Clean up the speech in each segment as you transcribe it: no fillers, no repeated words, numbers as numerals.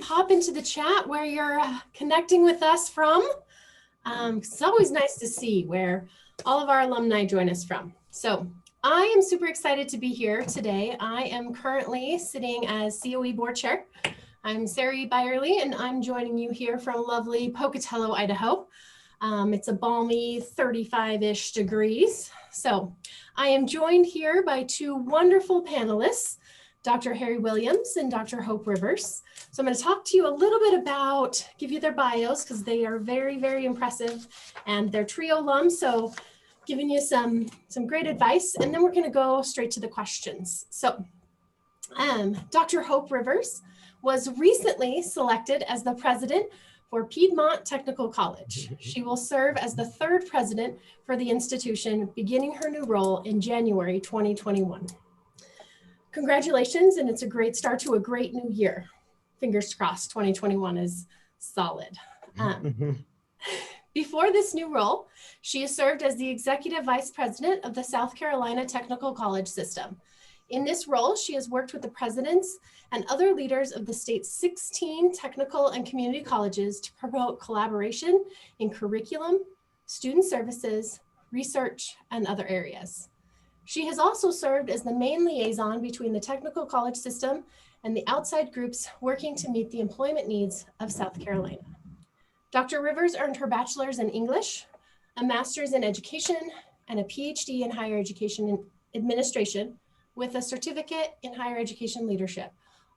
Pop into the chat where you're connecting with us from. It's always nice to see where all of our alumni join us from. So I am super excited to be here today. I am currently sitting as COE board chair. I'm Sari Byerly, and I'm joining you here from lovely Pocatello, Idaho. It's a balmy 35-ish degrees. So I am joined here by two wonderful panelists, Dr. Harry Williams and Dr. Hope Rivers. So I'm going to talk to you a little bit about, give you their bios because they are very, very impressive, and they're TRIO alums. So giving you some great advice, and then we're going to go straight to the questions. So Dr. Hope Rivers was recently selected as the president for Piedmont Technical College. She will serve as the third president for the institution, beginning her new role in January 2021. Congratulations, and it's a great start to a great new year. Fingers crossed, 2021 is solid. Before this new role, she has served as the executive vice president of the South Carolina Technical College System. In this role, she has worked with the presidents and other leaders of the state's 16 technical and community colleges to promote collaboration in curriculum, student services, research, and other areas. She has also served as the main liaison between the technical college system and the outside groups working to meet the employment needs of South Carolina. Dr. Rivers earned her bachelor's in English, a master's in education, and a Ph.D. in higher education administration with a certificate in higher education leadership,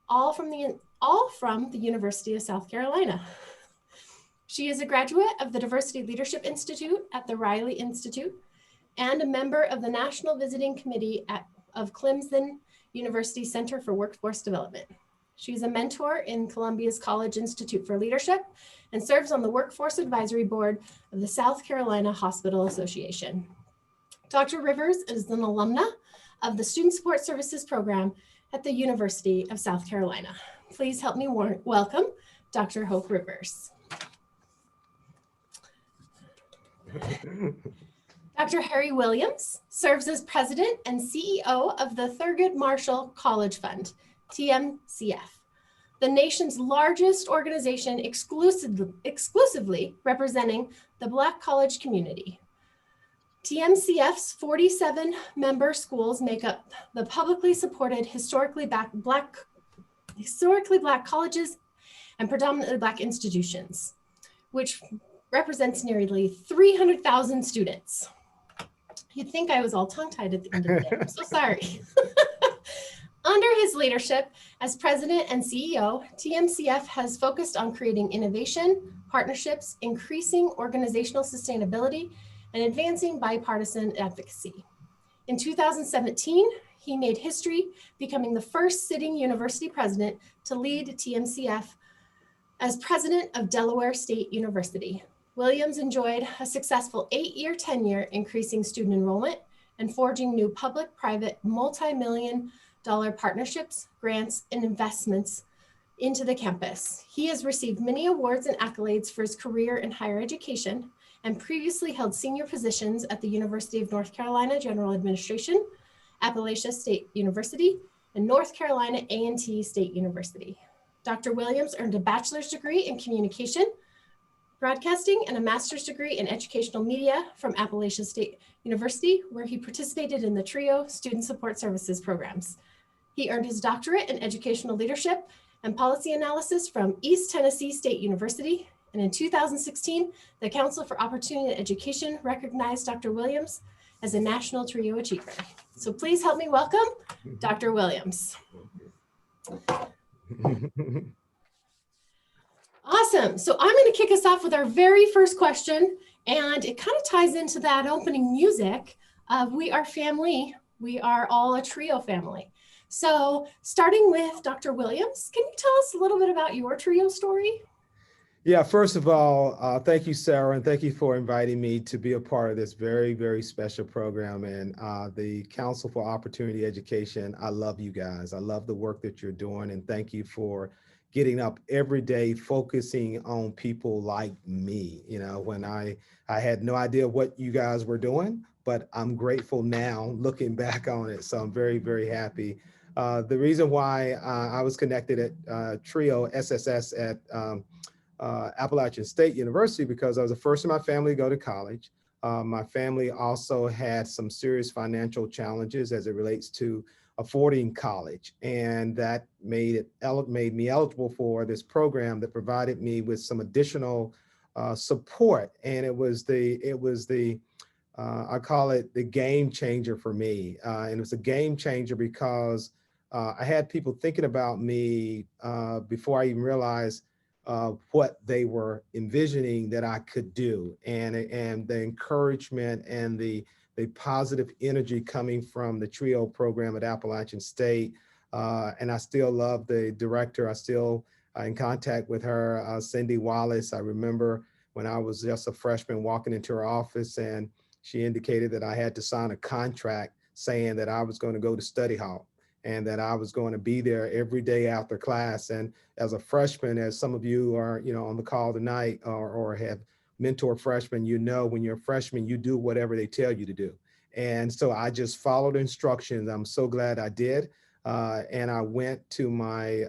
all from the University of South Carolina. She is a graduate of the Diversity Leadership Institute at the Riley Institute and a member of the National Visiting Committee of Clemson University Center for Workforce Development. She's a mentor in Columbia's College Institute for Leadership and serves on the Workforce Advisory Board of the South Carolina Hospital Association. Dr. Rivers is an alumna of the Student Support Services Program at the University of South Carolina. Please help me welcome Dr. Hope Rivers. Dr. Harry Williams serves as president and CEO of the Thurgood Marshall College Fund, TMCF, the nation's largest organization exclusively representing the Black college community. TMCF's 47 member schools make up the publicly supported historically black colleges and predominantly Black institutions, which represents nearly 300,000 students. You'd think I was all tongue-tied at the end of the day. I'm so sorry. Under his leadership as president and CEO, TMCF has focused on creating innovation, partnerships, increasing organizational sustainability, and advancing bipartisan advocacy. In 2017, he made history, becoming the first sitting university president to lead TMCF as president of Delaware State University. Williams enjoyed a successful 8-year tenure, increasing student enrollment and forging new public-private multi-million-dollar partnerships, grants, and investments into the campus. He has received many awards and accolades for his career in higher education and previously held senior positions at the University of North Carolina General Administration, Appalachia State University, and North Carolina A&T State University. Dr. Williams earned a bachelor's degree in communication, broadcasting, and a master's degree in educational media from Appalachia State University, where he participated in the TRIO Student Support Services programs. He earned his doctorate in educational leadership and policy analysis from East Tennessee State University. And in 2016, the Council for Opportunity Education recognized Dr. Williams as a National TRIO Achiever. So please help me welcome Dr. Williams. Awesome. So I'm going to kick us off with our very first question, and it kind of ties into that opening music of We Are Family. We are all a TRIO family. So starting with Dr. Williams, can you tell us a little bit about your TRIO story? Yeah, first of all, thank you, Sarah, and thank you for inviting me to be a part of this very, very special program. And the Council for Opportunity Education, I love you guys. I love the work that you're doing, and thank you for getting up every day focusing on people like me. You know, when I had no idea what you guys were doing, but I'm grateful now looking back on it. So I'm very, very happy The reason why I was connected at Trio SSS at Appalachian State University, because I was the first in my family to go to college. My family also had some serious financial challenges as it relates to affording college, and that made me eligible for this program that provided me with some additional support. And it was the I call it the game changer for me, and it was a game changer because I had people thinking about me before I even realized what they were envisioning that I could do, and the encouragement and the positive energy coming from the TRIO program at Appalachian State. And I still love the director. I still in contact with her, Cindy Wallace. I remember when I was just a freshman walking into her office, and she indicated that I had to sign a contract saying that I was going to go to study hall and that I was going to be there every day after class. And as a freshman, as some of you are, on the call tonight or have mentor freshmen, when you're a freshman, you do whatever they tell you to do. And so I just followed instructions. I'm so glad I did. And I went to my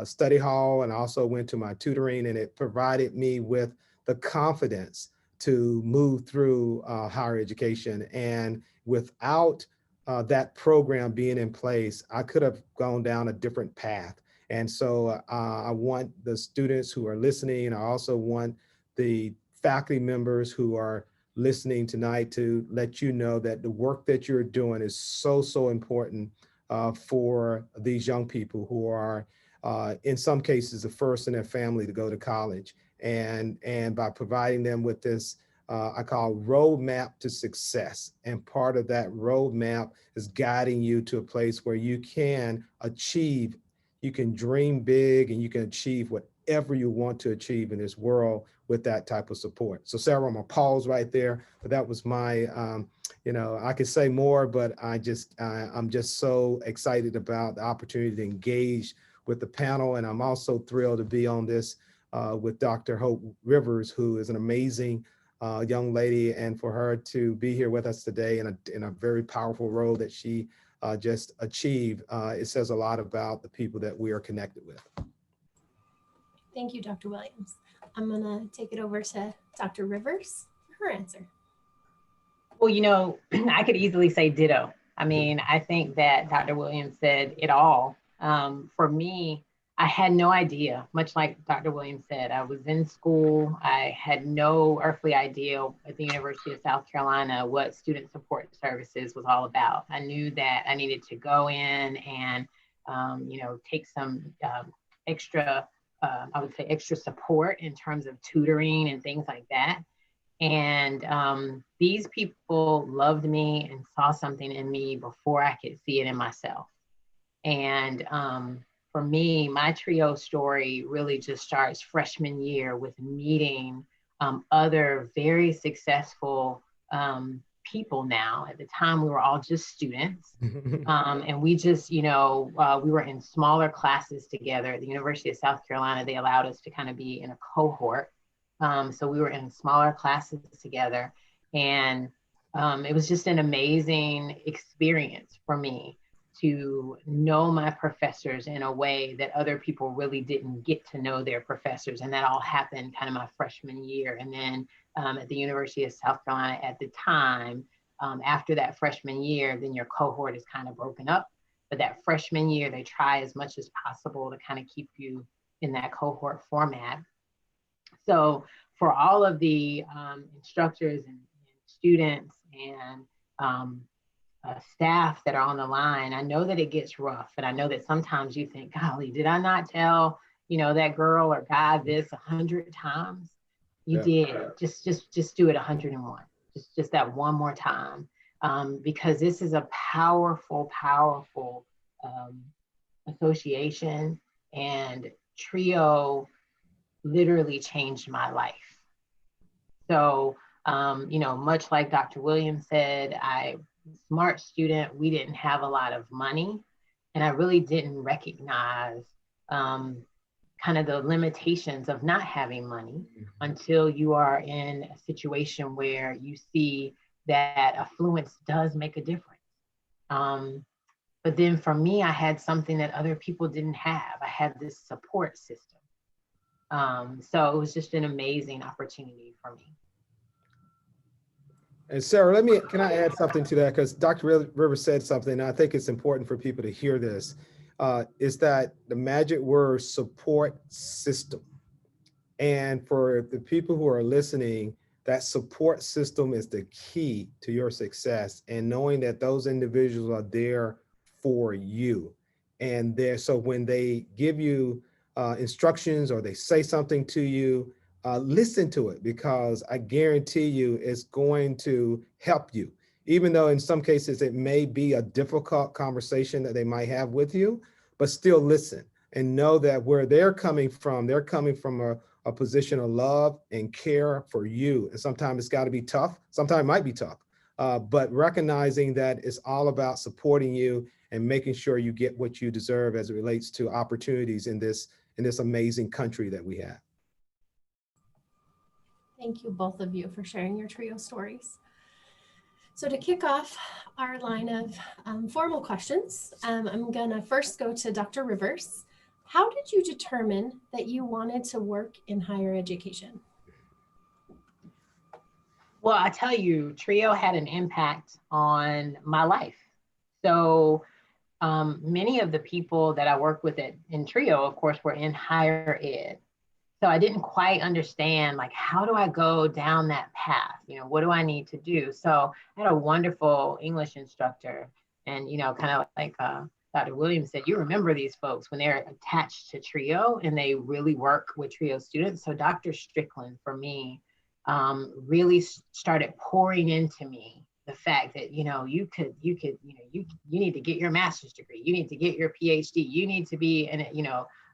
study hall, and also went to my tutoring, and it provided me with the confidence to move through higher education. And without that program being in place, I could have gone down a different path. And so I want the students who are listening, I also want the faculty members who are listening tonight to let you know that the work that you're doing is so, so important for these young people who are, in some cases, the first in their family to go to college. And by providing them with this, I call roadmap to success. And part of that roadmap is guiding you to a place where you can achieve, you can dream big, and you can achieve whatever you want to achieve in this world with that type of support. So Sarah, I'm gonna pause right there, but that was my, I could say more, but I'm just so excited about the opportunity to engage with the panel. And I'm also thrilled to be on this with Dr. Hope Rivers, who is an amazing young lady, and for her to be here with us today in a very powerful role that she just achieved, it says a lot about the people that we are connected with. Thank you, Dr. Williams. I'm gonna take it over to Dr. Rivers for her answer. Well, I could easily say ditto. I mean, I think that Dr. Williams said it all. For me, I had no idea, much like Dr. Williams said, I was in school. I had no earthly idea at the University of South Carolina what student support services was all about. I knew that I needed to go in and, take some extra, I would say extra support in terms of tutoring and things like that. And these people loved me and saw something in me before I could see it in myself. And for me, my TRIO story really just starts freshman year with meeting other very successful people now. At the time, we were all just students. And we just, we were in smaller classes together. At the University of South Carolina, they allowed us to kind of be in a cohort. So we were in smaller classes together. And it was just an amazing experience for me to know my professors in a way that other people really didn't get to know their professors. And that all happened kind of my freshman year. And then at the University of South Carolina at the time, after that freshman year, then your cohort is kind of broken up. But that freshman year, they try as much as possible to kind of keep you in that cohort format. So for all of the instructors and students and staff that are on the line, I know that it gets rough. And I know that sometimes you think, golly, did I not tell, that girl or guy this 100 times? You did. Just do it 101. Just that one more time. Because this is a powerful, powerful association, and TRIO literally changed my life. So, much like Dr. Williams said, smart student, we didn't have a lot of money, and I really didn't recognize kind of the limitations of not having money until you are in a situation where you see that affluence does make a difference. But But then for me, I had something that other people didn't have. I had this support system. So it was just an amazing opportunity for me. And Sarah, can I add something to that? Because Dr. Rivers said something, and I think it's important for people to hear this, is that the magic word support system. And for the people who are listening, that support system is the key to your success, and knowing that those individuals are there for you. And so when they give you instructions or they say something to you, listen to it, because I guarantee you it's going to help you. Even though in some cases it may be a difficult conversation that they might have with you, but still listen and know that where they're coming from a position of love and care for you. And sometimes it's got to be tough. Sometimes it might be tough, but recognizing that it's all about supporting you and making sure you get what you deserve as it relates to opportunities in this amazing country that we have. Thank you, both of you, for sharing your trio stories. So to kick off our line of formal questions, I'm gonna first go to Dr. Rivers. How did you determine that you wanted to work in higher education? Well, I tell you, TRIO had an impact on my life. So many of the people that I worked with in TRIO, of course, were in higher ed. So I didn't quite understand, like, how do I go down that path? You know, what do I need to do? So I had a wonderful English instructor, and, you know, kind of like Dr. Williams said, you remember these folks when they're attached to TRIO and they really work with TRIO students. So Dr. Strickland, for me, really started pouring into me the fact that, you know, you need to get your master's degree, you need to get your Ph.D, you need to be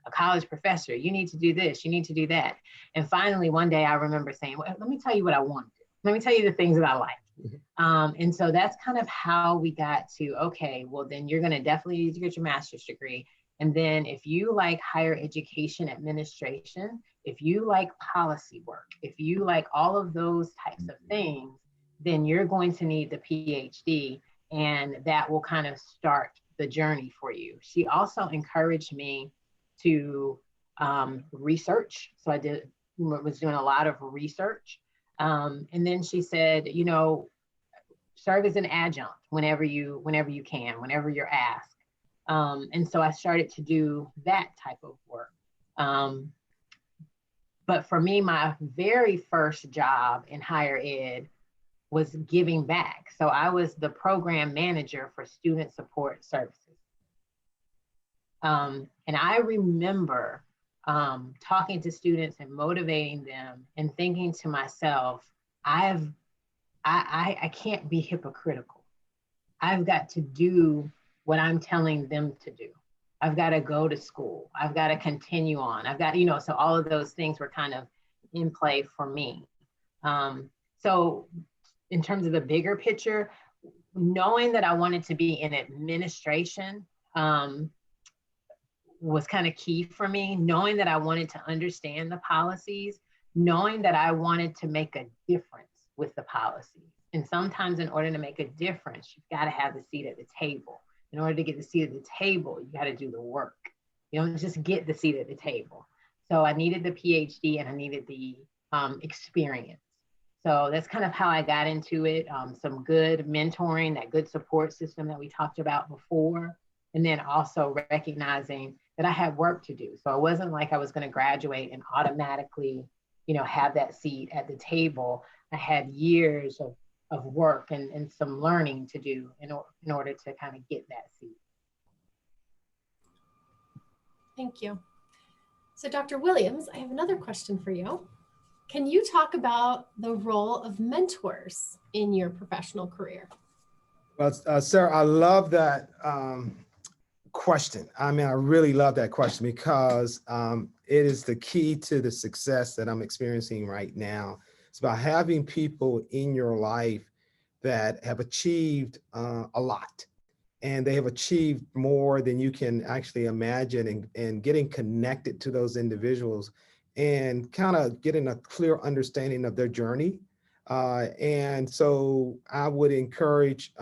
a college professor, you need to do this, you need to do that. And finally, one day I remember saying, well, let me tell you what I want to do. Let me tell you the things that I like. And so that's kind of how we got to, okay, well, then you're going to definitely need to get your master's degree. And then if you like higher education administration, if you like policy work, if you like all of those types of things, then you're going to need the PhD, and that will kind of start the journey for you. She also encouraged me to research. So I was doing a lot of research. And then she said, you know, serve as an adjunct whenever you can, whenever you're asked. And so I started to do that type of work. But for me, my very first job in higher ed was giving back. So I was the program manager for student support services. And I remember talking to students and motivating them and thinking to myself, I can't be hypocritical. I've got to do what I'm telling them to do. I've got to go to school. I've got to continue on. I've got, so all of those things were kind of in play for me. So in terms of the bigger picture, knowing that I wanted to be in administration was kind of key for me. Knowing that I wanted to understand the policies, knowing that I wanted to make a difference with the policies. And sometimes in order to make a difference, you've got to have the seat at the table. In order to get the seat at the table, you got to do the work. You don't just get the seat at the table. So I needed the PhD and I needed the experience. So that's kind of how I got into it. Some good mentoring, that good support system that we talked about before. And then also recognizing that I had work to do. So it wasn't like I was going to graduate and automatically, have that seat at the table. I had years of work and some learning to do in order to kind of get that seat. Thank you. So Dr. Williams, I have another question for you. Can you talk about the role of mentors in your professional career? Well, Sarah, I love that question. I mean, I really love that question because it is the key to the success that I'm experiencing right now. It's about having people in your life that have achieved a lot, and they have achieved more than you can actually imagine, and getting connected to those individuals and kind of getting a clear understanding of their journey. And so I would encourage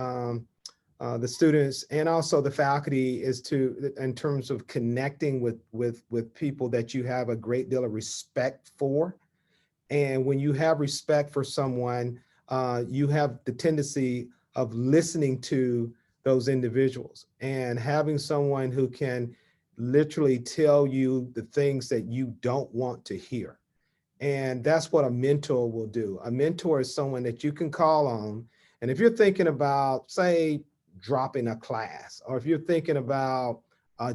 the students and also the faculty is to, in terms of connecting with people that you have a great deal of respect for. And when you have respect for someone, you have the tendency of listening to those individuals and having someone who can literally tell you the things that you don't want to hear. And that's what a mentor will do. A mentor is someone that you can call on. And if you're thinking about, say, dropping a class, or if you're thinking about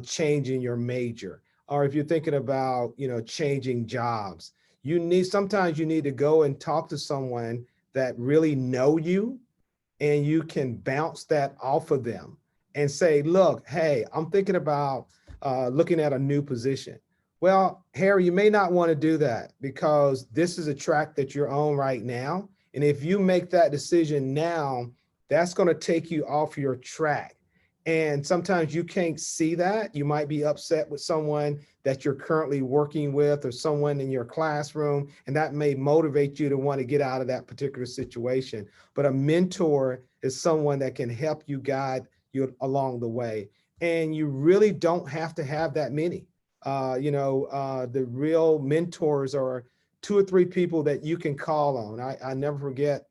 changing your major, or if you're thinking about, changing jobs, sometimes you need to go and talk to someone that really know you, and you can bounce that off of them and say, look, hey, I'm thinking about looking at a new position. Well, Harry, you may not want to do that because this is a track that you're on right now. And if you make that decision now, that's going to take you off your track. And sometimes you can't see that. You might be upset with someone that you're currently working with or someone in your classroom, and that may motivate you to want to get out of that particular situation. But a mentor is someone that can help you guide you along the way. And you really don't have to have that many. The real mentors are 2 or 3 people that you can call on. I never forget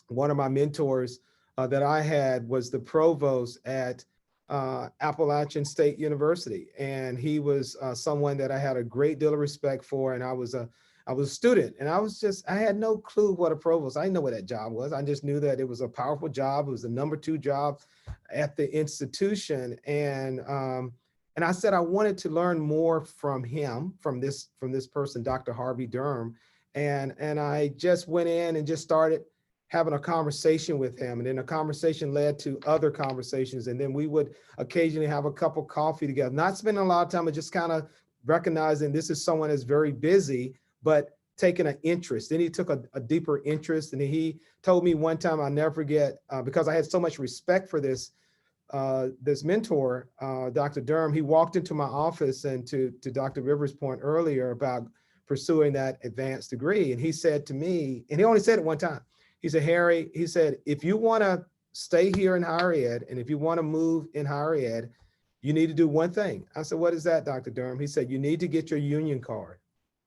one of my mentors that I had was the provost at Appalachian State University. And he was someone that I had a great deal of respect for. And I was a student, and I had no clue what a provost, I didn't know what that job was. I just knew that it was a powerful job. It was the #2 job at the institution. And I said, I wanted to learn more from him, from this person, Dr. Harvey Durham. And I just went in and just started having a conversation with him. And then a conversation led to other conversations. And then we would occasionally have a cup of coffee together, not spending a lot of time, but just kind of recognizing this is someone that's very busy, but taking an interest. Then he took a deeper interest. And he told me one time, I'll never forget, because I had so much respect for this mentor, Dr. Durham. He walked into my office, and to Dr. Rivers' point earlier about pursuing that advanced degree. And he said to me, and he only said it one time, he said, Harry, he said, if you want to stay here in higher ed, and if you want to move in higher ed, you need to do one thing. I said, what is that, Dr. Durham? He said, you need to get your union card.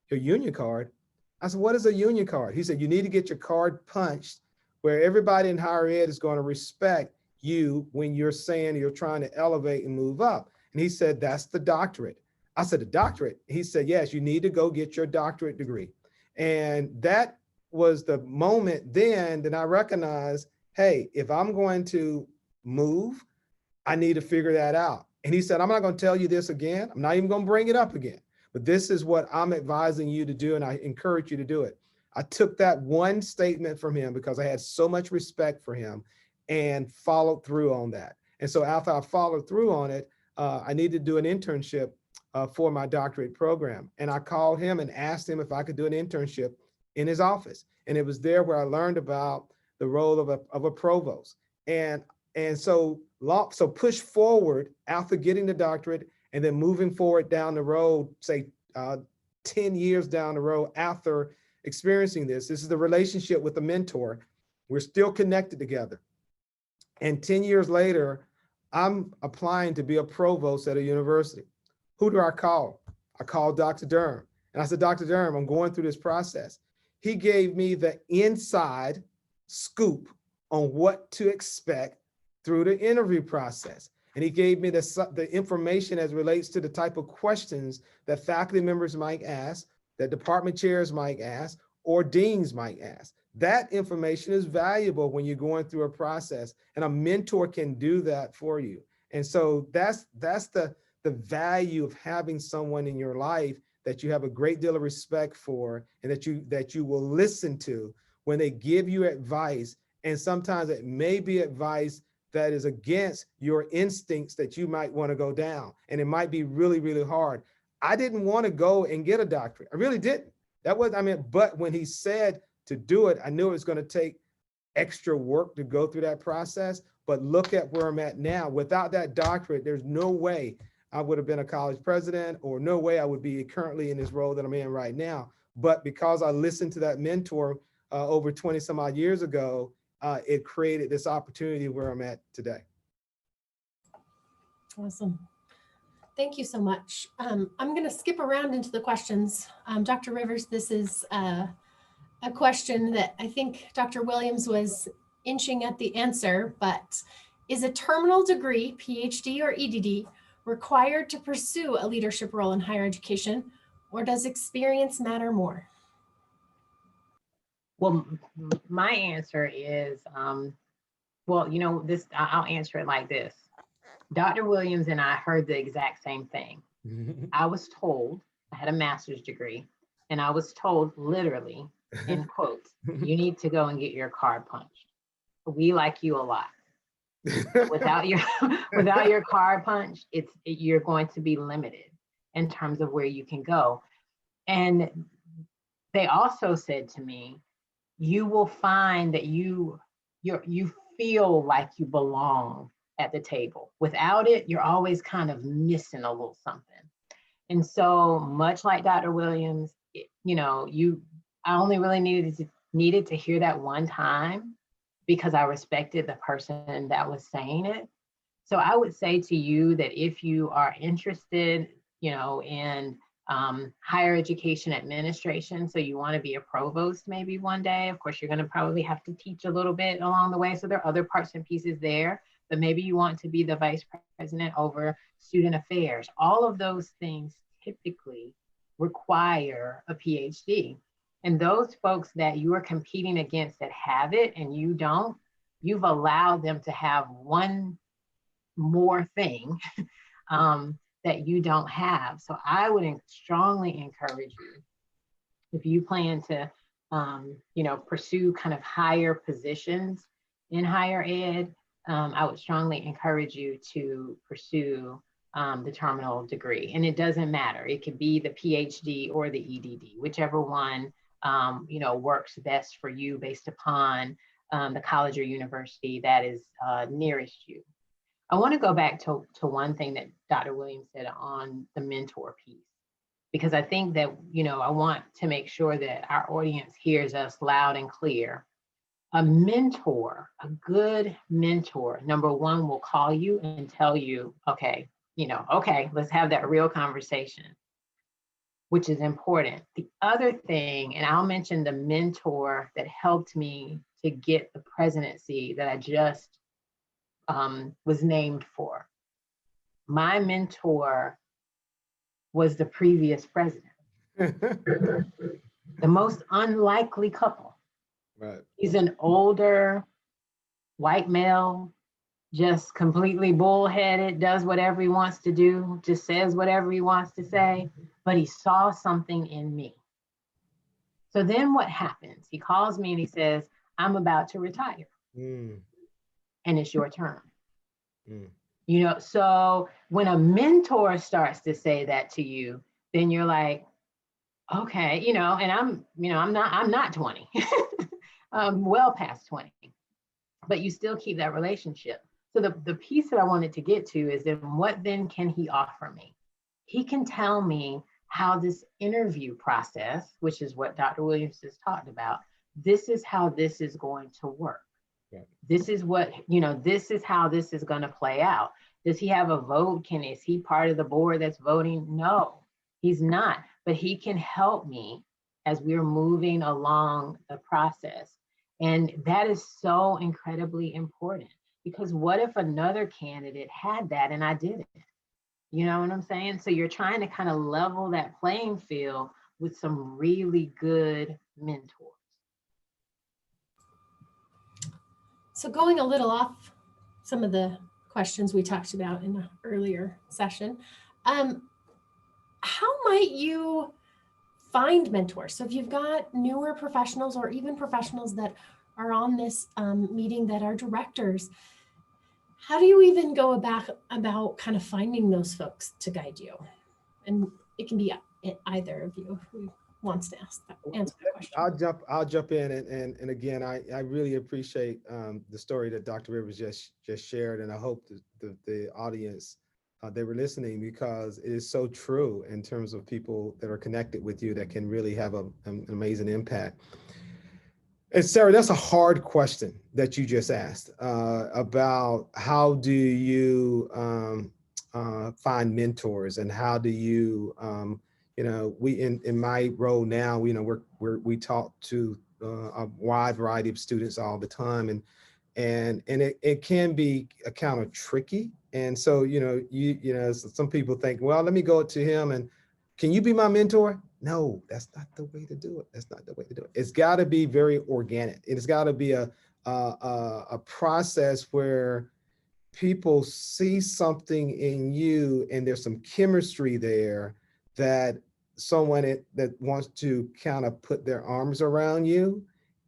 Your union card? I said, what is a union card? He said, you need to get your card punched where everybody in higher ed is going to respect you when you're saying you're trying to elevate and move up. And he said, that's the doctorate. I said, the doctorate? He said, yes, you need to go get your doctorate degree. And that was the moment then that I recognized, hey, if I'm going to move, I need to figure that out. And he said, I'm not going to tell you this again. I'm not even going to bring it up again, but this is what I'm advising you to do. And I encourage you to do it. I took that one statement from him because I had so much respect for him and followed through on that. And so after I followed through on it, I needed to do an internship for my doctorate program. And I called him and asked him if I could do an internship in his office. And it was there where I learned about the role of a provost. And so push forward after getting the doctorate and then moving forward down the road, say 10 years down the road after experiencing this. This is the relationship with the mentor. We're still connected together. And 10 years later, I'm applying to be a provost at a university. Who do I call? I called Dr. Durham. And I said, Dr. Durham, I'm going through this process. He gave me the inside scoop on what to expect through the interview process. And he gave me the information as relates to the type of questions that faculty members might ask, that department chairs might ask, or deans might ask. That information is valuable when you're going through a process, and a mentor can do that for you. And so that's the value of having someone in your life that you have a great deal of respect for, and that you will listen to when they give you advice. And sometimes it may be advice that is against your instincts that you might want to go down. And it might be really, really hard. I didn't want to go and get a doctorate. I really didn't. But when he said to do it, I knew it was going to take extra work to go through that process. But look at where I'm at now. Without that doctorate, there's no way I would have been a college president, or no way I would be currently in this role that I'm in right now. But because I listened to that mentor over 20 some odd years ago, it created this opportunity where I'm at today. Awesome. Thank you so much. I'm going to skip around into the questions. Dr. Rivers, this is a question that I think Dr. Williams was inching at the answer, but is a terminal degree, Ph.D. or Ed.D., required to pursue a leadership role in higher education, or does experience matter more? Well, my answer is, well, you know, I'll answer it like this. Dr. Williams and I heard the exact same thing. I was told, I had a master's degree, and I was told literally, in quotes, you need to go and get your card punched. We like you a lot. Without your card punch, you're going to be limited in terms of where you can go. And they also said to me, you will find that you feel like you belong at the table. Without it, you're always kind of missing a little something. And so much like Dr. Williams, you know, I only really needed to hear that one time because I respected the person that was saying it. So I would say to you that if you are interested, you know, in higher education administration, so you want to be a provost maybe one day, of course, you're going to probably have to teach a little bit along the way. So there are other parts and pieces there, but maybe you want to be the vice president over student affairs. All of those things typically require a PhD. And those folks that you are competing against that have it and you don't, you've allowed them to have one more thing that you don't have. So I would strongly encourage you, if you plan to, you know, pursue kind of higher positions in higher ed, I would strongly encourage you to pursue the terminal degree. And it doesn't matter. It could be the PhD or the EDD, whichever one, you know, works best for you based upon the college or university that is nearest you. I want to go back to one thing that Dr. Williams said on the mentor piece, because I think that, you know, I want to make sure that our audience hears us loud and clear. A mentor, a good mentor, number one, will call you and tell you, okay, you know, okay, let's have that real conversation, which is important. The other thing, and I'll mention the mentor that helped me to get the presidency that I just was named for. My mentor was the previous president. The most unlikely couple. Right. He's an older white male, just completely bullheaded, does whatever he wants to do, just says whatever he wants to say, but he saw something in me. So then what happens? He calls me and he says, I'm about to retire. And it's your turn. You know, so when a mentor starts to say that to you, then you're like, okay, you know, and I'm not 20, I'm well past 20, but you still keep that relationship. So the piece that I wanted to get to is then what then can he offer me? He can tell me how this interview process, which is what Dr. Williams has talked about, this is how this is going to work. This is what, you know, this is how this is going to play out. Does he have a vote? Is he part of the board that's voting? No, he's not, but he can help me as we're moving along the process. And that is so incredibly important, because what if another candidate had that and I didn't? You know what I'm saying? So you're trying to kind of level that playing field with some really good mentors. So going a little off some of the questions we talked about in the earlier session, how might you find mentors? So if you've got newer professionals or even professionals that are on this meeting that are directors, how do you even go about kind of finding those folks to guide you? And it can be either of you who wants to answer that question. I'll jump in and again, I really appreciate the story that Dr. Rivers just shared, and I hope the audience they were listening, because it is so true in terms of people that are connected with you that can really have an amazing impact. And Sari, that's a hard question that you just asked about how do you find mentors, and how do you, you know, we in my role now, you know, we talk to a wide variety of students all the time, and it can be kind of tricky. And so, you know, some people think, well, let me go to him and can you be my mentor? No, that's not the way to do it. That's not the way to do it. It's got to be very organic. It's got to be a process where people see something in you and there's some chemistry there, that someone that wants to kind of put their arms around you,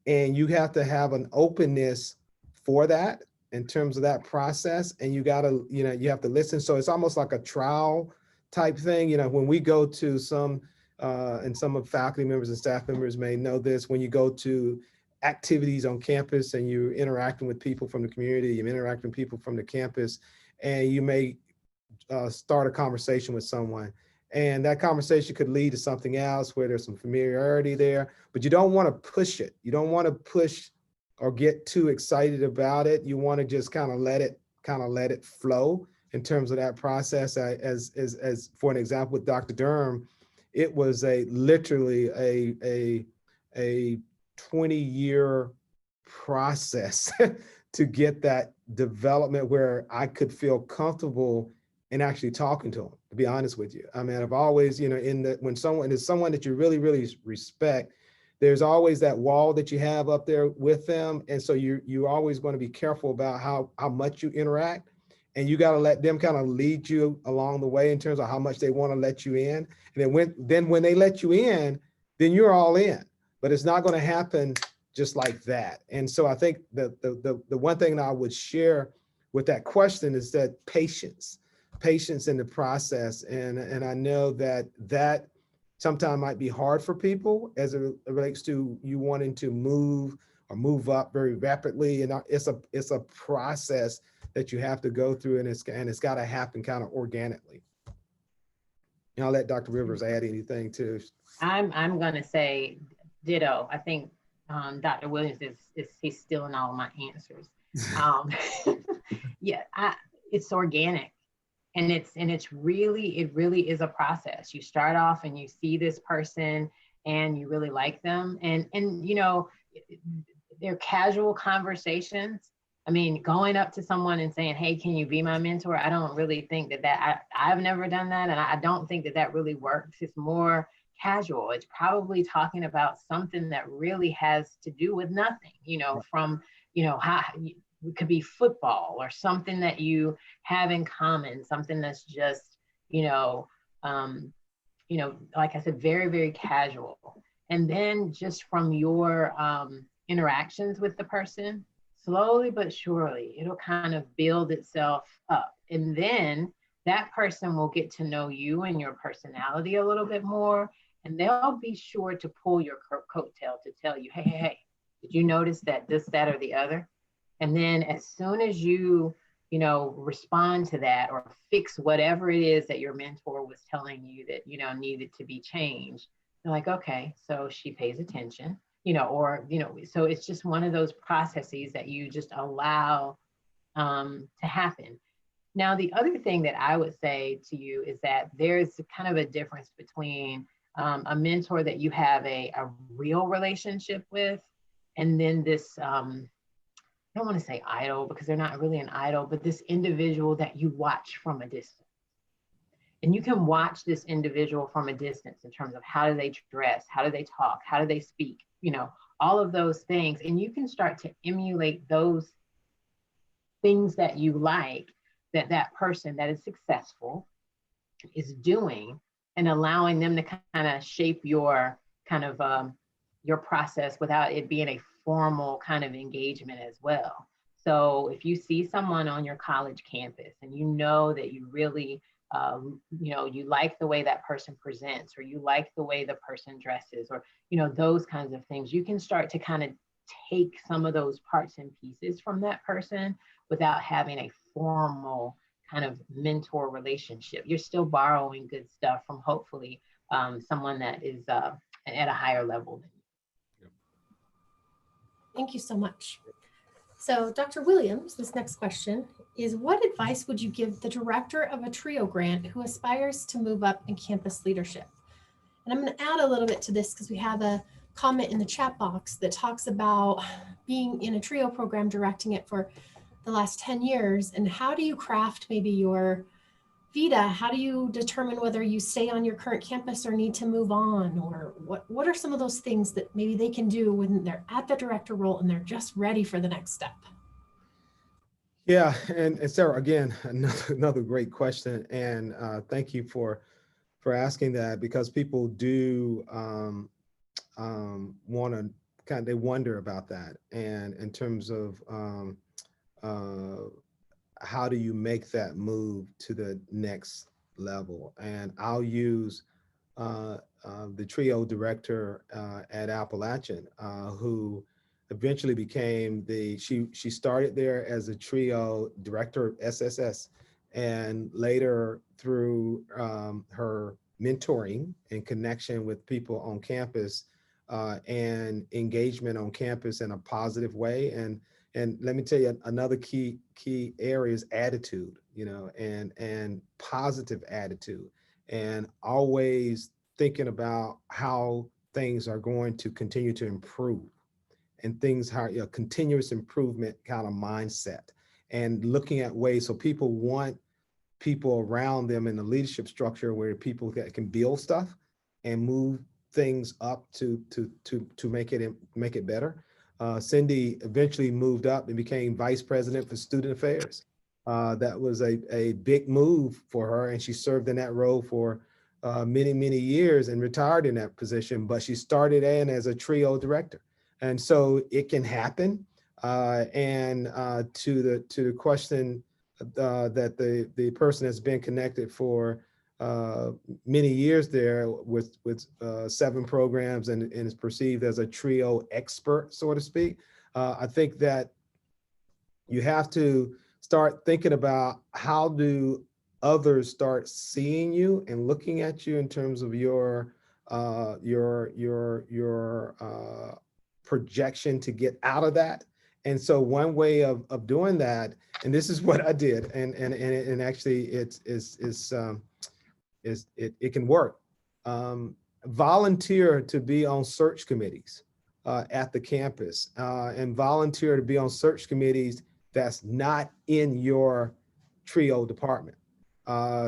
and you have to have an openness for that in terms of that process. And you got to, you know, you have to listen. So it's almost like a trial type thing. You know, when we go to some, and some of faculty members and staff members may know this, when you go to activities on campus and you're interacting with people from the community, you're interacting with people from the campus, and you may start a conversation with someone, and that conversation could lead to something else where there's some familiarity there, but you don't want to push it. You don't want to push or get too excited about it. You want to just kind of let it flow in terms of that process. As for an example with Dr. Durham, it was literally a 20-year process to get that development where I could feel comfortable in actually talking to them, to be honest with you. I mean, I've always, you know, when someone is someone that you really, really respect, there's always that wall that you have up there with them. And so you're always going to be careful about how much you interact, and you got to let them kind of lead you along the way in terms of how much they want to let you in. And then when they let you in, then you're all in. But it's not going to happen just like that. And so I think the one thing that I would share with that question is that patience in the process. And I know that sometimes might be hard for people as it relates to you wanting to move up very rapidly. And it's a process that you have to go through, and it's got to happen kind of organically. And I'll let Dr. Rivers add anything too. I'm going to say ditto. I think Dr. Williams he's stealing all my answers. Yeah, it's organic, and it really is a process. You start off and you see this person and you really like them, and you know, they're casual conversations. I mean, going up to someone and saying, hey, can you be my mentor? I don't really think I've never done that, and I don't think that really works. It's more casual. It's probably talking about something that really has to do with nothing, you know, from, you know, how it could be football or something that you have in common, something that's just, you know, like I said, very, very casual. And then just from your interactions with the person, slowly but surely, it'll kind of build itself up. And then that person will get to know you and your personality a little bit more. And they'll be sure to pull your coattail to tell you, hey, did you notice that this, that, or the other? And then as soon as you respond to that or fix whatever it is that your mentor was telling you that, you know, needed to be changed, they're like, okay, so she pays attention, you know, or, you know, so it's just one of those processes that you just allow to happen. Now, the other thing that I would say to you is that there's kind of a difference between a mentor that you have a real relationship with, and then this, I don't want to say idol because they're not really an idol, but this individual that you watch from a distance. And you can watch this individual from a distance in terms of how do they dress, how do they talk, how do they speak, you know, all of those things. And you can start to emulate those things that you like, that person that is successful is doing, and allowing them to kind of shape your kind of your process without it being a formal kind of engagement as well. So if you see someone on your college campus and you know that you really, you know, you like the way that person presents, or you like the way the person dresses, or, you know, those kinds of things, you can start to kind of take some of those parts and pieces from that person without having a formal kind of mentor relationship. You're still borrowing good stuff from hopefully someone that is at a higher level than you. Thank you so much. So Dr. Williams, this next question is what advice would you give the director of a TRIO grant who aspires to move up in campus leadership? And I'm going to add a little bit to this because we have a comment in the chat box that talks about being in a TRIO program, directing it for the last 10 years. And how do you craft maybe your vita? How do you determine whether you stay on your current campus or need to move on? Or what are some of those things that maybe they can do when they're at the director role and they're just ready for the next step? Yeah, and Sarah, again, another great question. And thank you for asking that, because people do want to they wonder about that. And in terms of how do you make that move to the next level? And I'll use the TRIO director at Appalachian, who eventually became she started there as a TRIO director of SSS, and later through her mentoring and connection with people on campus and engagement on campus in a positive way. And let me tell you, another key area is attitude, and positive attitude, and always thinking about how things are going to continue to improve, and things how continuous improvement kind of mindset, and looking at ways so people want people around them in the leadership structure where people that can build stuff and move things up to make it better. Cindy eventually moved up and became vice president for student affairs. That was a big move for her, and she served in that role for many years and retired in that position, but she started in as a TRIO director. And so it can happen. And to the question that the person has been connected for many years there with 7 programs and is perceived as a TRIO expert, so to speak. I think that you have to start thinking about how do others start seeing you and looking at you in terms of your projection to get out of that. And so one way of doing that, and this is what I did, and actually it can work. Volunteer to be on search committees at the campus, and volunteer to be on search committees that's not in your TRIO department,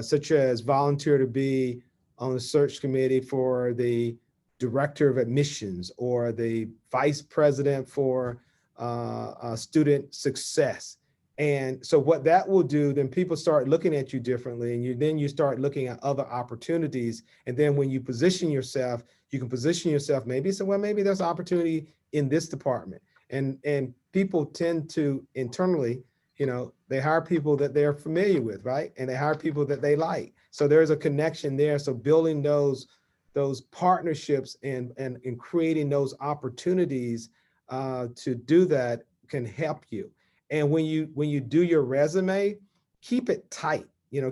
such as volunteer to be on the search committee for the director of admissions or the vice president for student success. And so what that will do, then people start looking at you differently, and then you start looking at other opportunities. And then when you position yourself, you can position yourself maybe, so well, maybe there's opportunity in this department. And people tend to internally, they hire people that they're familiar with, right? And they hire people that they like. So there's a connection there. So building those partnerships and creating those opportunities to do that can help you. And when you do your resume, keep it tight,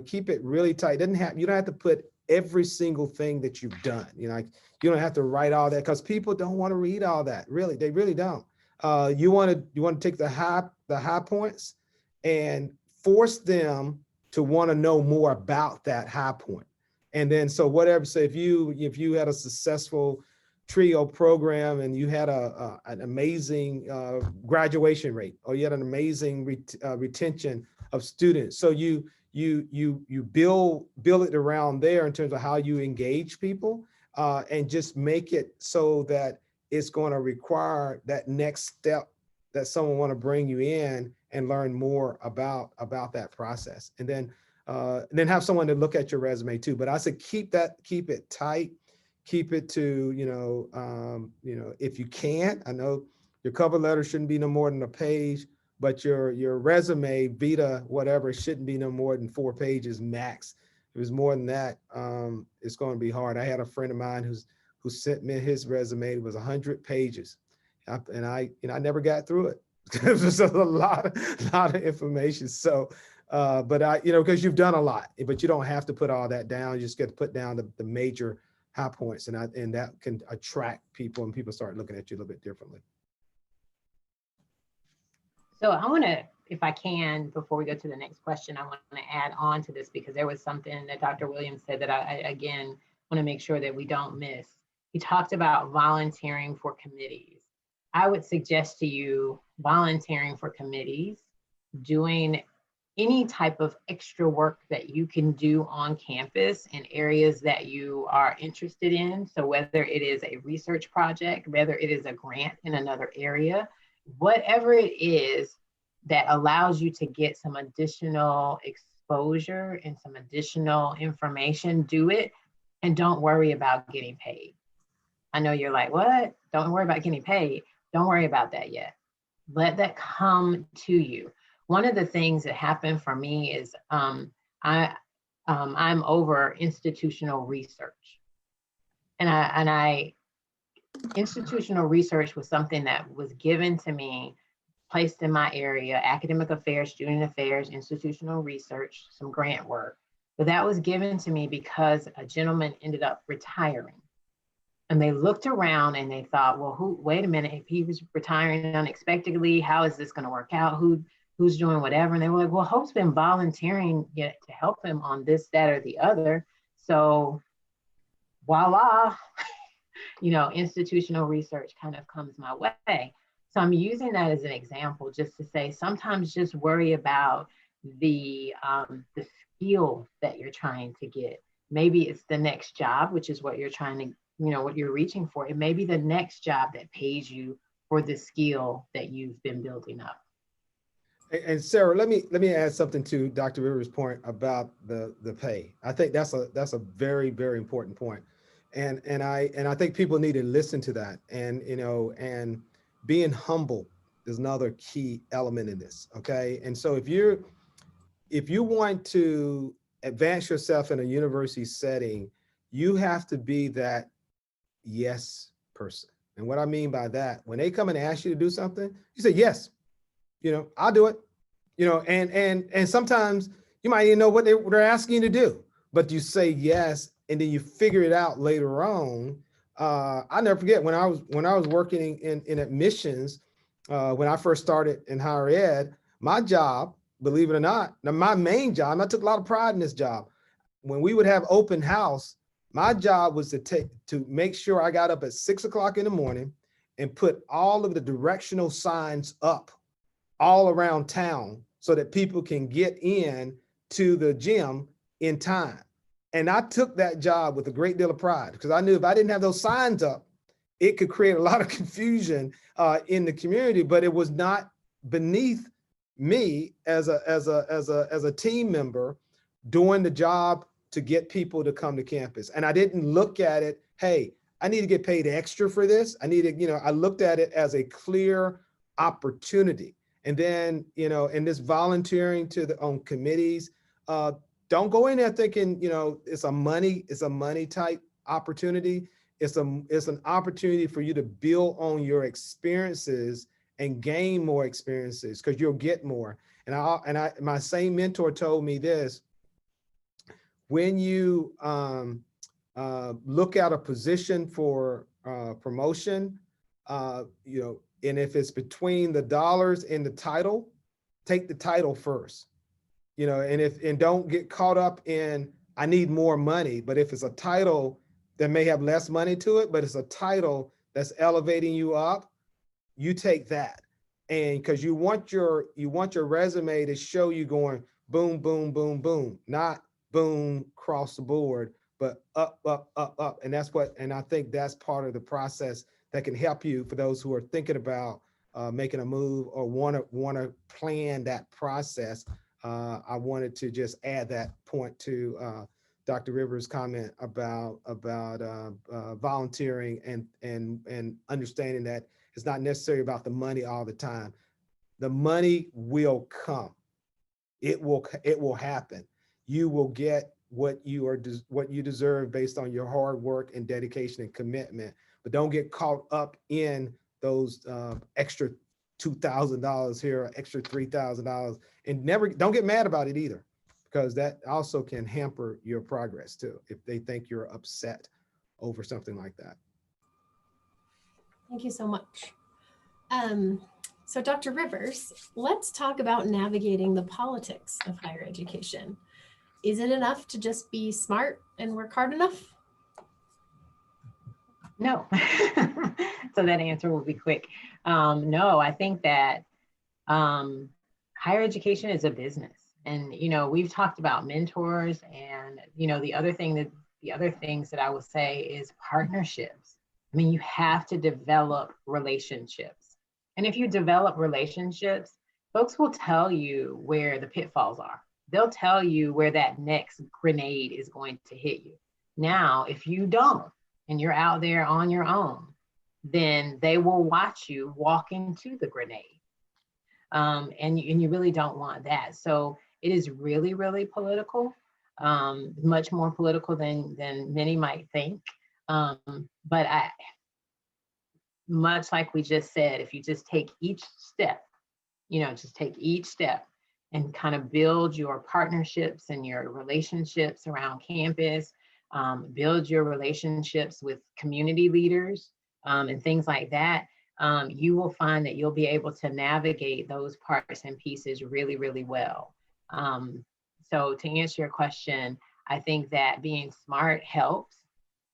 keep it really tight. You don't have to put every single thing that you've done. You don't have to write all that, because people don't want to read all that. Really, they really don't. You want to take the high points and force them to want to know more about that high point. And then so whatever. So if you had a successful TRIO program and you had an amazing graduation rate, or you had an amazing retention of students, so you build it around there in terms of how you engage people, and just make it so that it's going to require that next step that someone want to bring you in and learn more about that process, and then have someone to look at your resume too. But I said keep it tight. Keep it to, if you can, I know your cover letter shouldn't be no more than a page, but your resume, vita, whatever, shouldn't be no more than 4 pages max. If it was more than that, it's going to be hard. I had a friend of mine who sent me his resume. It was 100 pages. And I never got through it. It was a lot of information. So, but because you've done a lot, but you don't have to put all that down. You just get to put down the major high points, and that can attract people, and people start looking at you a little bit differently. So I want to if I can, before we go to the next question, I want to add on to this because there was something that Dr. Williams said that I again, want to make sure that we don't miss. He talked about volunteering for committees. I would suggest to you volunteering for committees, doing any type of extra work that you can do on campus in areas that you are interested in. So whether it is a research project, whether it is a grant in another area, whatever it is that allows you to get some additional exposure and some additional information, do it. And don't worry about getting paid. I know you're like, what? Don't worry about getting paid. Don't worry about that yet. Let that come to you. One of the things that happened for me is I'm over institutional research. And institutional research was something that was given to me, placed in my area, academic affairs, student affairs, institutional research, some grant work. But that was given to me because a gentleman ended up retiring. And they looked around and they thought, well, wait a minute, if he was retiring unexpectedly, how is this going to work out? Who's doing whatever? And they were like, well, Hope's been volunteering to help him on this, that, or the other. So voila, institutional research kind of comes my way. So I'm using that as an example just to say, sometimes just worry about the skill that you're trying to get. Maybe it's the next job, which is what you're trying to, what you're reaching for. It may be the next job that pays you for the skill that you've been building up. And Sarah, let me add something to Dr. Rivers' point about the pay. I think that's a very, very important point. And I think people need to listen to that. And and being humble is another key element in this. Okay. And so if you want to advance yourself in a university setting, you have to be that yes person. And what I mean by that, when they come and ask you to do something, you say yes. I'll do it. And sometimes you might even know what they're asking you to do, but you say yes, and then you figure it out later on. I never forget when I was working in admissions, when I first started in higher ed, my job, believe it or not, now my main job, I took a lot of pride in this job. When we would have open house, my job was to make sure I got up at 6 o'clock in the morning and put all of the directional signs up all around town so that people can get in to the gym in time. And I took that job with a great deal of pride because I knew if I didn't have those signs up, it could create a lot of confusion in the community. But it was not beneath me as a team member doing the job to get people to come to campus. And I didn't look at it, hey, I need to get paid extra for this. I looked at it as a clear opportunity. And then, in this volunteering on committees, don't go in there thinking, it's a money type opportunity. It's an opportunity for you to build on your experiences and gain more experiences because you'll get more. And my same mentor told me this: when you look at a position for promotion, and if it's between the dollars and the title, take the title first. And don't get caught up in, I need more money. But if it's a title that may have less money to it, but it's a title that's elevating you up, you take that. And because you want your resume to show you going boom, boom, boom, boom, not boom across the board, but up, up, up, up. And I think that's part of the process that can help you for those who are thinking about making a move or want to plan that process. I wanted to just add that point to Dr. Rivers' comment about volunteering and understanding that it's not necessarily about the money all the time. The money will come. It will happen. You will get what you deserve based on your hard work and dedication and commitment. But don't get caught up in those extra $2,000 here, extra $3,000, and don't get mad about it either, because that also can hamper your progress too if they think you're upset over something like that. Thank you so much. So Dr. Rivers, let's talk about navigating the politics of higher education. Is it enough to just be smart and work hard enough? No. So that answer will be quick. No, I think that higher education is a business. And, we've talked about mentors, and, the other things that I would say is partnerships. I mean, you have to develop relationships. And if you develop relationships, folks will tell you where the pitfalls are. They'll tell you where that next grenade is going to hit you. Now, if you don't, and you're out there on your own, then they will watch you walk into the grenade. And you really don't want that. So it is really, really political, much more political than many might think. But much like we just said, if you just take each step, and kind of build your partnerships and your relationships around campus, build your relationships with community leaders, and things like that, you will find that you'll be able to navigate those parts and pieces really, really well. So to answer your question, I think that being smart helps,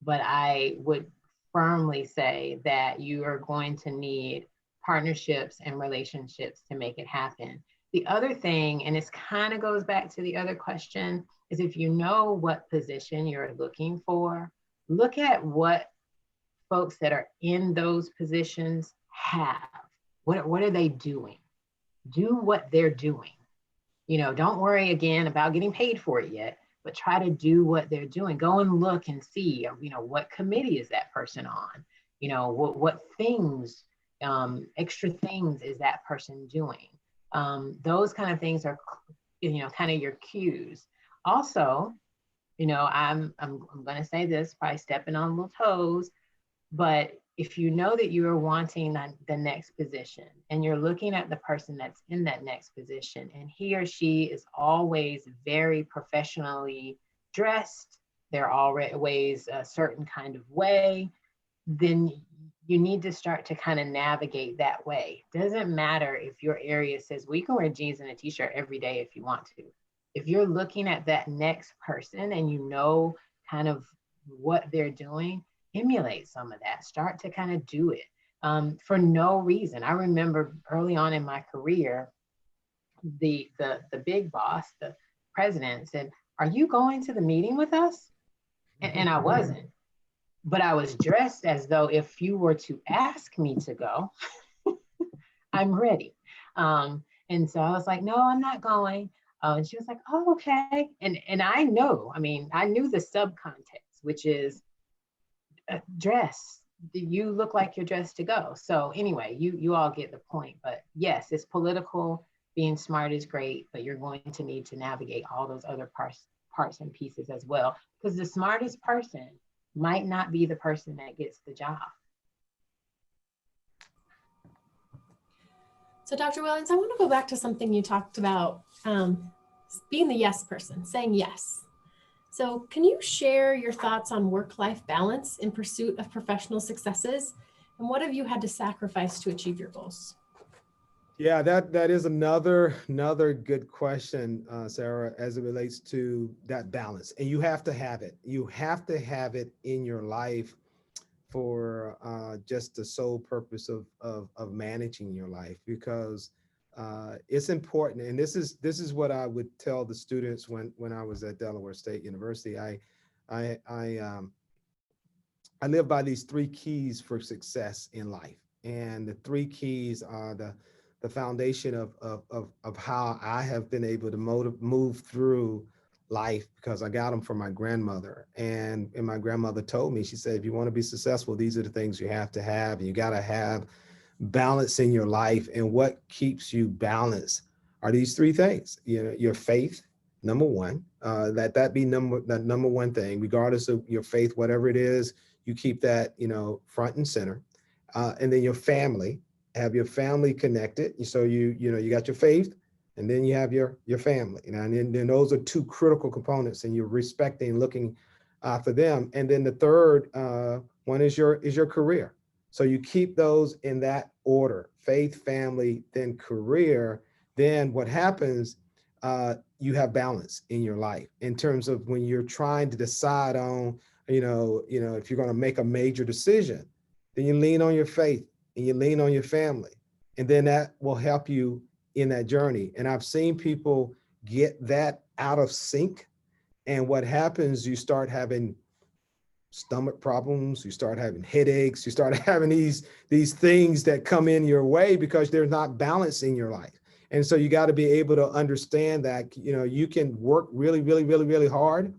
but I would firmly say that you are going to need partnerships and relationships to make it happen. The other thing, and this kind of goes back to the other question, is if you know what position you're looking for, look at what folks that are in those positions have. What are they doing? Do what they're doing. Don't worry again about getting paid for it yet, but try to do what they're doing. Go and look and see, what committee is that person on? What things, extra things is that person doing? Those kind of things are, kind of your cues. Also, I'm going to say this, probably stepping on little toes, but if you know that you are wanting the next position and you're looking at the person that's in that next position and he or she is always very professionally dressed, they're always a certain kind of way, then you need to start to kind of navigate that way. Doesn't matter if your area says, well, you can wear jeans and a t-shirt every day if you want to. If you're looking at that next person and you know kind of what they're doing, emulate some of that. Start to kind of do it for no reason. I remember early on in my career, the big boss, the president, said, "Are you going to the meeting with us?" And I wasn't, but I was dressed as though if you were to ask me to go, I'm ready. And so I was like, "No, I'm not going." And she was like, "Oh, okay." And I know, I knew the subcontext, which is dress. You look like you're dressed to go. So anyway, you all get the point. But yes, it's political. Being smart is great, but you're going to need to navigate all those other parts and pieces as well, because the smartest person might not be the person that gets the job. So Dr. Williams, I want to go back to something you talked about, being the yes person, saying yes. So can you share your thoughts on work-life balance in pursuit of professional successes? And what have you had to sacrifice to achieve your goals? Yeah, that is another good question, Sarah, as it relates to that balance. And you have to have it. You have to have it in your life for just the sole purpose of managing your life, because it's important. And this is what I would tell the students when I was at Delaware State University. I live by these 3 keys for success in life, and the 3 keys are the foundation of how I have been able to move through life, because I got them from my grandmother. And my grandmother told me, she said, if you want to be successful, these are the things you have to have. And you got to have balance in your life. And what keeps you balanced are these 3 things. Your faith, number 1, that be number 1 thing, regardless of your faith, whatever it is, you keep that, front and center. And then your family, have your family connected. So you got your faith, and then you have your family. And then those are 2 critical components, and you're respecting, looking for them. And then the third one is your career. So you keep those in that order: faith, family, then career. Then what happens, you have balance in your life in terms of when you're trying to decide on, if you're going to make a major decision, then you lean on your faith and you lean on your family. And then that will help you in that journey. And I've seen people get that out of sync. And what happens, you start having stomach problems, you start having headaches, you start having these things that come in your way because there's not balance in your life. And so you got to be able to understand that, you can work really, really, really, really hard,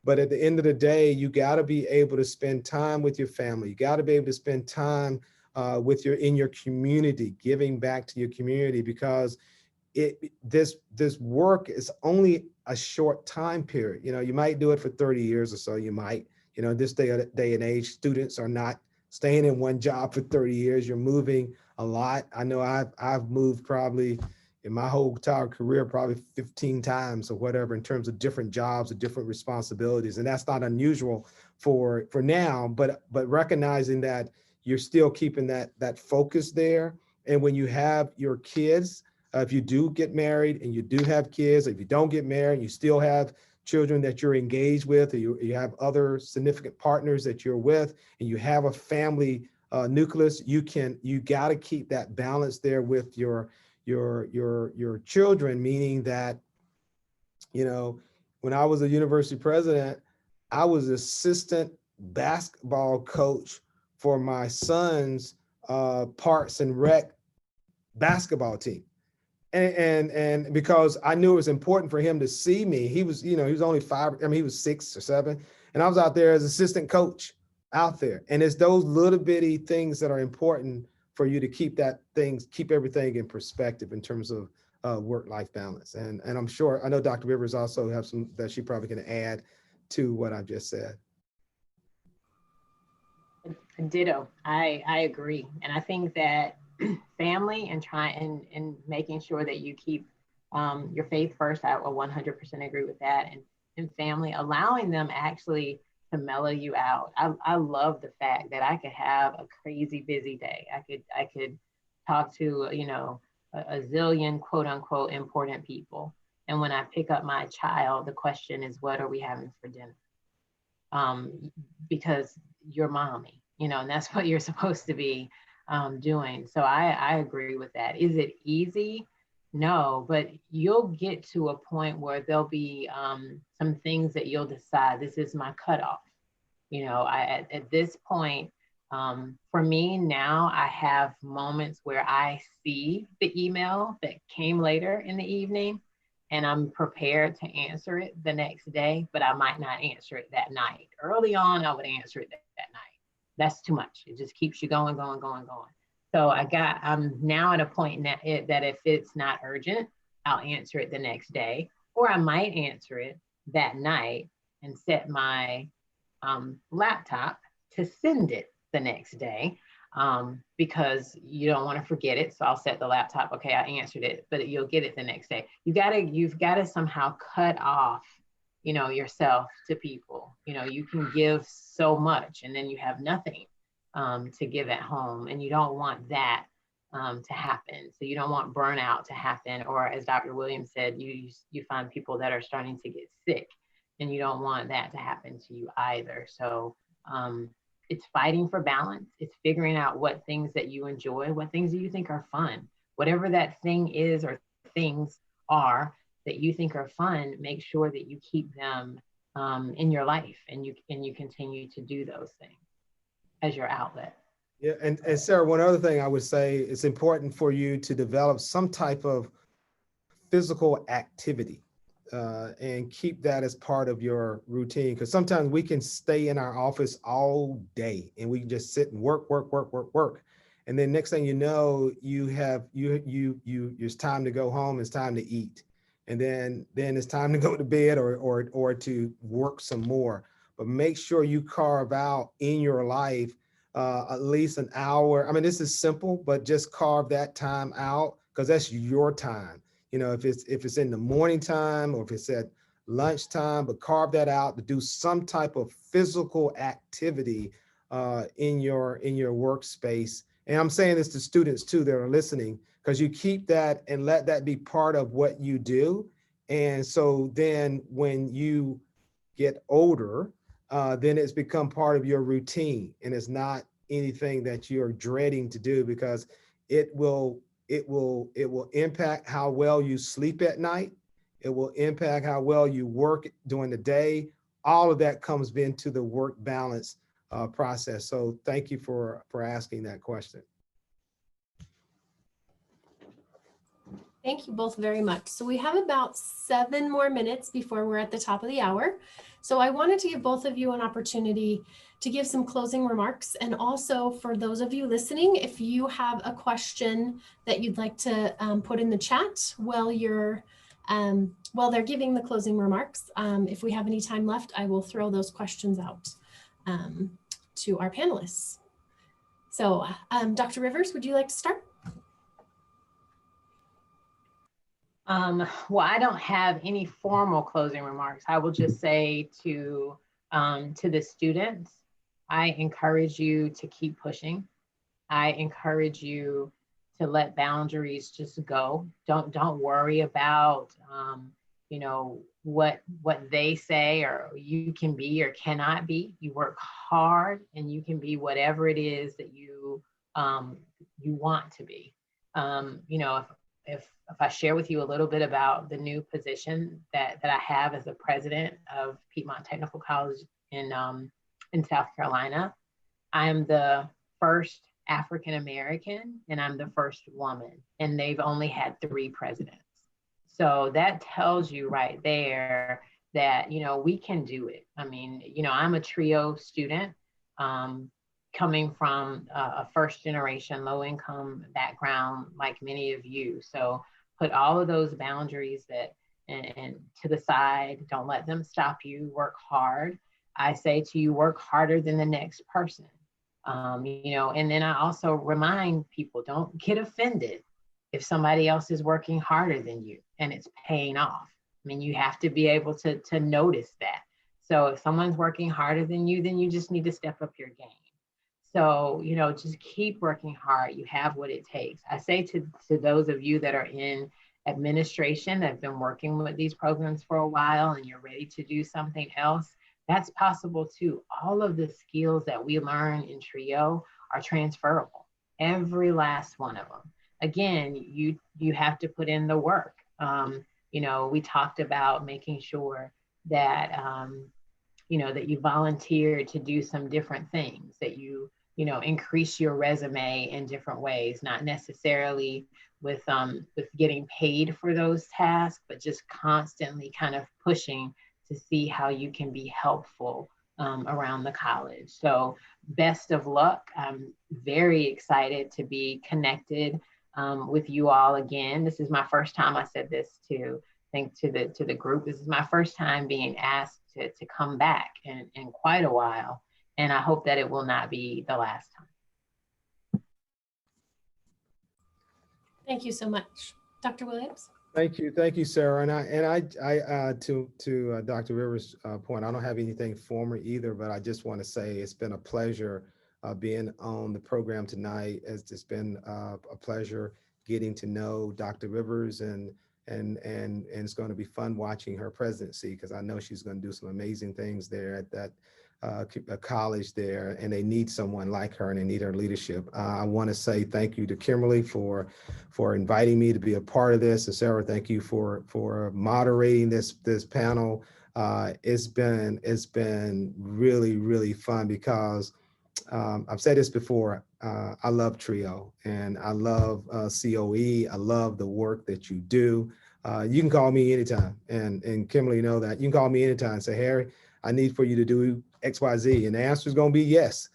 but at the end of the day, you got to be able to spend time with your family. You got to be able to spend time in your community, giving back to your community, because this work is only a short time period. You might do it for 30 years or so. You might, this day and age, students are not staying in one job for 30 years. You're moving a lot. I know I've moved probably in my whole entire career, probably 15 times or whatever, in terms of different jobs and different responsibilities. And that's not unusual for now, but recognizing that you're still keeping that focus there. And when you have your kids, if you do get married and you do have kids, if you don't get married, you still have children that you're engaged with, or you have other significant partners that you're with, and you have a family nucleus, you got to keep that balance there with your children, meaning that, when I was a university president, I was assistant basketball coach for my son's Parks and Rec basketball team. And because I knew it was important for him to see me. He was, he was only he was 6 or 7, and I was out there as assistant coach out there. And it's those little bitty things that are important for you to keep everything in perspective in terms of work-life balance. And I'm sure, I know Dr. Rivers also have some that she probably can add to what I've just said. Ditto. I agree. And I think that family and making sure that you keep your faith first, I will 100% agree with that. And family, allowing them actually to mellow you out. I love the fact that I could have a crazy busy day. I could talk to, a zillion quote unquote important people. And when I pick up my child, the question is, what are we having for dinner? Because you're mommy, and that's what you're supposed to be doing. So I agree with that. Is it easy? No, but you'll get to a point where there'll be some things that you'll decide, this is my cutoff. At this point, for me now, I have moments where I see the email that came later in the evening, and I'm prepared to answer it the next day, but I might not answer it that night. Early on, I would answer it that night. That's too much. It just keeps you going. So I'm now at a point that if it's not urgent, I'll answer it the next day, or I might answer it that night and set my laptop to send it the next day, because you don't want to forget it. So I'll set the laptop, okay, I answered it, but you'll get it the next day. You've got to somehow cut off, yourself to people. You can give so much and then you have nothing to give at home, and you don't want that to happen. So you don't want burnout to happen, or as Dr. Williams said, you find people that are starting to get sick, and you don't want that to happen to you either. So it's fighting for balance. It's figuring out what things that you enjoy, what things that you think are fun, whatever that thing is or things are that you think are fun. Make sure that you keep them in your life, and you continue to do those things as your outlet. Yeah, and Sarah, one other thing I would say, it's important for you to develop some type of physical activity and keep that as part of your routine. Because sometimes we can stay in our office all day and we can just sit and work. And then next thing you know, it's time to go home, it's time to eat. And then it's time to go to bed or to work some more. But make sure you carve out in your life at least an hour. I mean, this is simple, but just carve that time out, because that's your time. If it's in the morning time or if it's at lunchtime, but carve that out to do some type of physical activity in your workspace. And I'm saying this to students too that are listening, because you keep that and let that be part of what you do. And so then when you get older, then it's become part of your routine, and it's not anything that you're dreading to do, because it will impact how well you sleep at night. It will impact how well you work during the day. All of that comes into the work balance process. So thank you for asking that question. Thank you both very much. So we have about 7 more minutes before we're at the top of the hour. So I wanted to give both of you an opportunity to give some closing remarks. And also for those of you listening, if you have a question that you'd like to put in the chat while they're giving the closing remarks, if we have any time left, I will throw those questions out to our panelists. So Dr. Rivers, would you like to start? Well, I don't have any formal closing remarks. I will just say to the students, I encourage you to keep pushing. I encourage you to let boundaries just go. Don't worry about what they say or you can be or cannot be. You work hard and you can be whatever it is that you want to be. If I share with you a little bit about the new position that I have as the president of Piedmont Technical College in South Carolina, I'm the first African American and I'm the first woman, and they've only had 3 presidents. So that tells you right there that we can do it. I mean, I'm a TRIO student. Coming from a first generation low income background like many of you. So put all of those boundaries and to the side, don't let them stop you, work hard. I say to you, work harder than the next person. And then I also remind people, don't get offended if somebody else is working harder than you and it's paying off. I mean, you have to be able to notice that. So if someone's working harder than you, then you just need to step up your game. So, just keep working hard. You have what it takes. I say to those of you that are in administration that have been working with these programs for a while and you're ready to do something else, that's possible too. All of the skills that we learn in TRIO are transferable, every last one of them. Again, you have to put in the work. We talked about making sure that, that you volunteer to do some different things, that you increase your resume in different ways, not necessarily with getting paid for those tasks, but just constantly kind of pushing to see how you can be helpful around the college. So best of luck. I'm very excited to be connected with you all again. This is my first time. I said this to the group. This is my first time being asked to come back in quite a while. And I hope that it will not be the last time. Thank you so much. Dr. Williams? Thank you, Sarah. And I to Dr. Rivers' point, I don't have anything formal either, but I just want to say it's been a pleasure being on the program tonight. It's been a pleasure getting to know Dr. Rivers, and it's going to be fun watching her presidency, because I know she's going to do some amazing things there at that college there, and they need someone like her and they need her leadership. I want to say thank you to Kimberly for inviting me to be a part of this, and Sarah, thank you for moderating this panel. It's been really, really fun, because I've said this before, I love TRIO and I love COE. I love the work that you do. You can call me anytime, and Kimberly, know that. You can call me anytime and say, Harry, I need for you to do X, Y, Z. And the answer is going to be yes,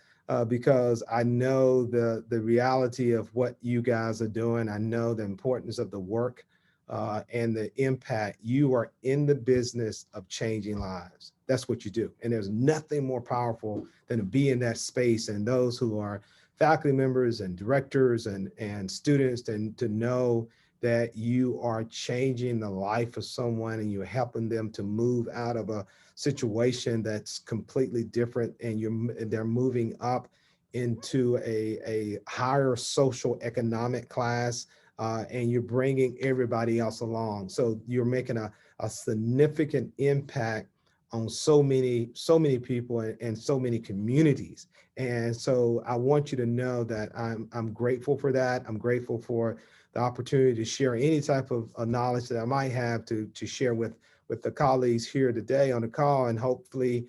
because I know the reality of what you guys are doing. I know the importance of the work and the impact. You are in the business of changing lives. That's what you do. And there's nothing more powerful than to be in that space, and those who are faculty members and directors and students, and to know that you are changing the life of someone and you're helping them to move out of a situation that's completely different, and they're moving up into a higher social economic class, and you're bringing everybody else along. So you're making a significant impact on so many people and so many communities. And so I want you to know that I'm grateful for that. I'm grateful for the opportunity to share any type of knowledge that I might have to share with the colleagues here today on the call. And hopefully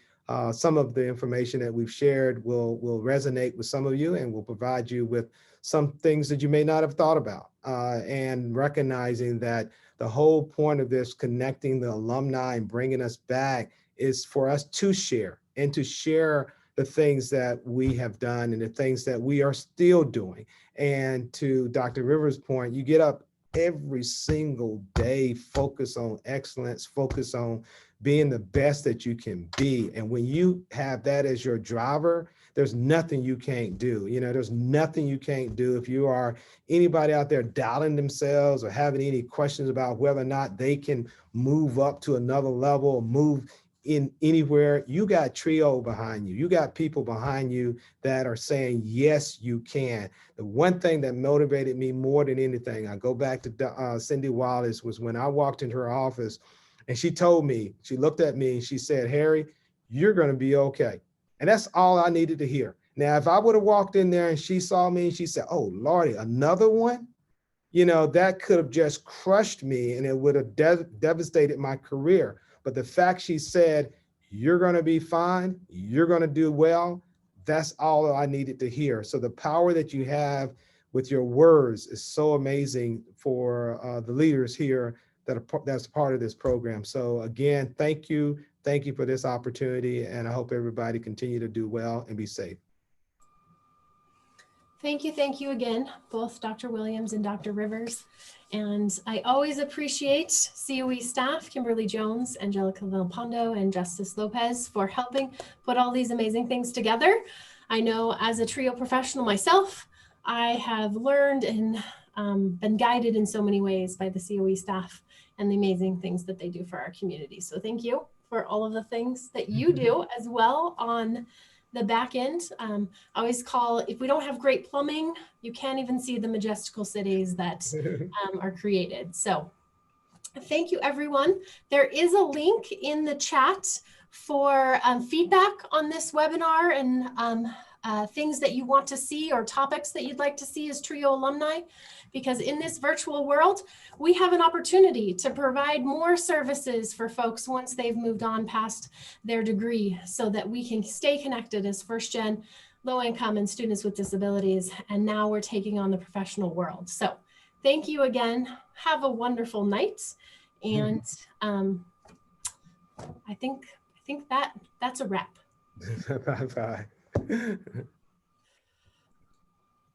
some of the information that we've shared will resonate with some of you and will provide you with some things that you may not have thought about. And recognizing that the whole point of this, connecting the alumni and bringing us back, is for us to share and to share the things that we have done and the things that we are still doing. And to Dr. Rivers' point, you get up every single day, focus on excellence, focus on being the best that you can be. And when you have that as your driver, there's nothing you can't do. You know, there's nothing you can't do. If you are anybody out there doubting themselves or having any questions about whether or not they can move up to another level or move in anywhere, you got trio behind you. You got people behind you that are saying, yes, you can. The one thing that motivated me more than anything, I go back to Cindy Wallace, was when I walked into her office and she told me, she looked at me and she said, Harry, you're going to be okay. And that's all I needed to hear. Now, if I would have walked in there and she saw me and she said, oh, Lordy, another one, you know, that could have just crushed me and it would have devastated my career. But the fact she said, you're going to be fine, you're going to do well, that's all I needed to hear. So the power that you have with your words is so amazing for the leaders here that's part of this program. So again, thank you. Thank you for this opportunity. And I hope everybody continue to do well and be safe. Thank you again, both Dr. Williams and Dr. Rivers. And I always appreciate COE staff, Kimberly Jones, Angelica Villalpando, and Justice Lopez for helping put all these amazing things together. I know as a TRIO professional myself, I have learned and been guided in so many ways by the COE staff and the amazing things that they do for our community. So thank you for all of the things that you do as well on the back end. I always call, if we don't have great plumbing, you can't even see the majestical cities that are created. So thank you, everyone. There is a link in the chat for feedback on this webinar and things that you want to see or topics that you'd like to see as TRIO alumni, because in this virtual world, we have an opportunity to provide more services for folks once they've moved on past their degree so that we can stay connected as first-gen, low-income, and students with disabilities. And now we're taking on the professional world. So thank you again. Have a wonderful night. And I think that's a wrap. Bye-bye.